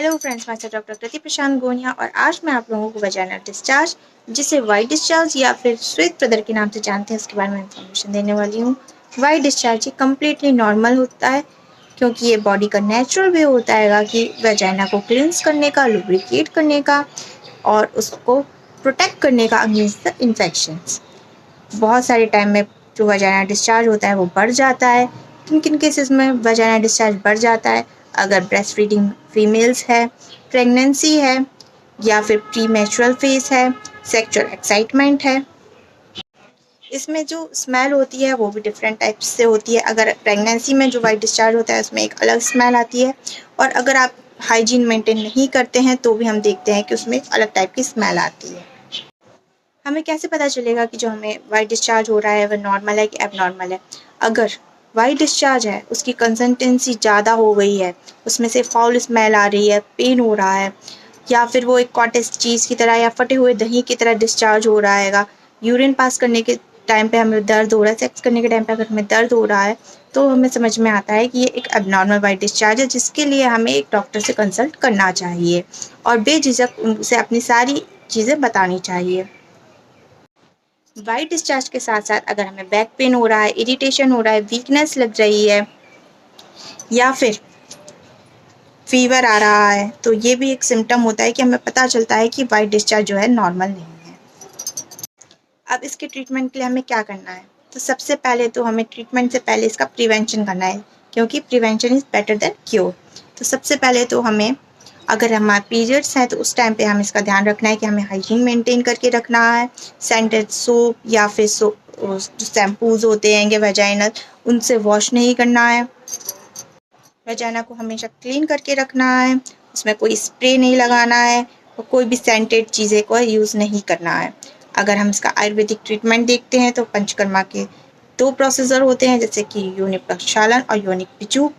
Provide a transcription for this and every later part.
Hello friends, मैं doctor कृति प्रशांत गोनिया और आज मैं आप लोगों को वजाइनल डिस्चार्ज, जिसे वाइट डिस्चार्ज या फिर श्वेत प्रदर के नाम से जानते हैं, उसके बारे में इंफॉर्मेशन देने वाली हूँ। वाइट डिस्चार्ज ये कम्प्लीटली नॉर्मल होता है क्योंकि ये बॉडी का नेचुरल वे होता है कि वजाइना को क्लींस करने का, लुब्रिकेट करने का और उसको प्रोटेक्ट करने का अगेंस्ट इन्फेक्शंस। बहुत सारे टाइम में जो वजाइना डिस्चार्ज होता है वो बढ़ जाता है। किन किन केसेस में वजाइना डिस्चार्ज बढ़ जाता है? अगर ब्रेस्ट फीडिंग फीमेल्स है, प्रेगनेंसी है या फिर प्री मैच्योरल फेज है, सेक्सुअल एक्साइटमेंट है। इसमें जो स्मेल होती है वो भी डिफरेंट टाइप्स से होती है। अगर प्रेगनेंसी में जो वाइट डिस्चार्ज होता है उसमें एक अलग स्मेल आती है और अगर आप हाइजीन मेंटेन नहीं करते हैं तो भी हम देखते हैं कि उसमें एक अलग टाइप की स्मेल आती है। हमें कैसे पता चलेगा कि जो हमें वाइट डिस्चार्ज हो रहा है वह नॉर्मल है कि एबनॉर्मल है? अगर वाइट डिस्चार्ज है, उसकी कंसिस्टेंसी ज़्यादा हो गई है, उसमें से फाउल स्मेल आ रही है, पेन हो रहा है या फिर वो एक कॉटेज चीज़ की तरह या फटे हुए दही की तरह डिस्चार्ज हो रहा है, यूरिन पास करने के टाइम पे हमें दर्द हो रहा है, सेक्स करने के टाइम पे अगर हमें दर्द हो रहा है, तो हमें समझ में आता है कि ये एक एबनॉर्मल वाइट डिस्चार्ज है, जिसके लिए हमें एक डॉक्टर से कंसल्ट करना चाहिए और बेझिझक उनसे अपनी सारी चीज़ें बतानी चाहिए। वाइट डिस्चार्ज के साथ साथ अगर हमें बैक पेन हो रहा है, इरिटेशन हो रहा है, वीकनेस लग रही है या फिर फीवर आ रहा है, तो ये भी एक सिम्टम होता है कि हमें पता चलता है कि वाइट डिस्चार्ज जो है नॉर्मल नहीं है। अब इसके ट्रीटमेंट के लिए हमें क्या करना है? तो सबसे पहले तो हमें ट्रीटमेंट से पहले इसका प्रिवेंशन करना है, क्योंकि prevention is better than cure. तो सबसे पहले तो हमें, अगर हमारे पीरियड्स हैं तो उस टाइम पे हमें इसका ध्यान रखना है कि हमें हाइजीन मेंटेन करके रखना है। सेंटेड सोप या फिर जो शैम्पूज होते हैं वजाइनल, उनसे वॉश नहीं करना है। वजाइना को हमेशा क्लीन करके रखना है, उसमें कोई स्प्रे नहीं लगाना है और कोई भी सेंटेड चीज़ें को यूज़ नहीं करना है। अगर हम इसका आयुर्वेदिक ट्रीटमेंट देखते हैं तो पंचकर्मा के 2 प्रोसीजर होते हैं, जैसे कि योनि प्रक्षालन और योनि पिचू।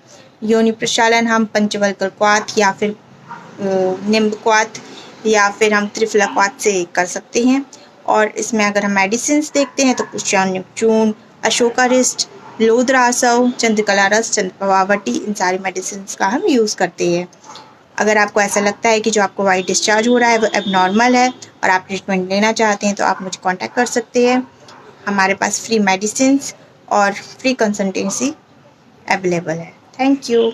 योनि प्रक्षालन हम पंचवल्क क्वाथ या फिर निम्ब क्वाथ या फिर हम त्रिफला क्वाथ से कर सकते हैं। और इसमें अगर हम मेडिसिन देखते हैं तो पुष्पान्युक चूर्ण, अशोकारिष्ट, लोद्रासव, चंद्रकला रस, चंद्रप्रभावटी, इन सारी मेडिसिन का हम यूज़ करते हैं। अगर आपको ऐसा लगता है कि जो आपको वाइट डिस्चार्ज हो रहा है वो एबनॉर्मल है और आप ट्रीटमेंट लेना चाहते हैं तो आप मुझे कांटेक्ट कर सकते हैं। हमारे पास फ्री मेडिसिन और फ्री कंसल्टेंसी अवेलेबल है। Thank you.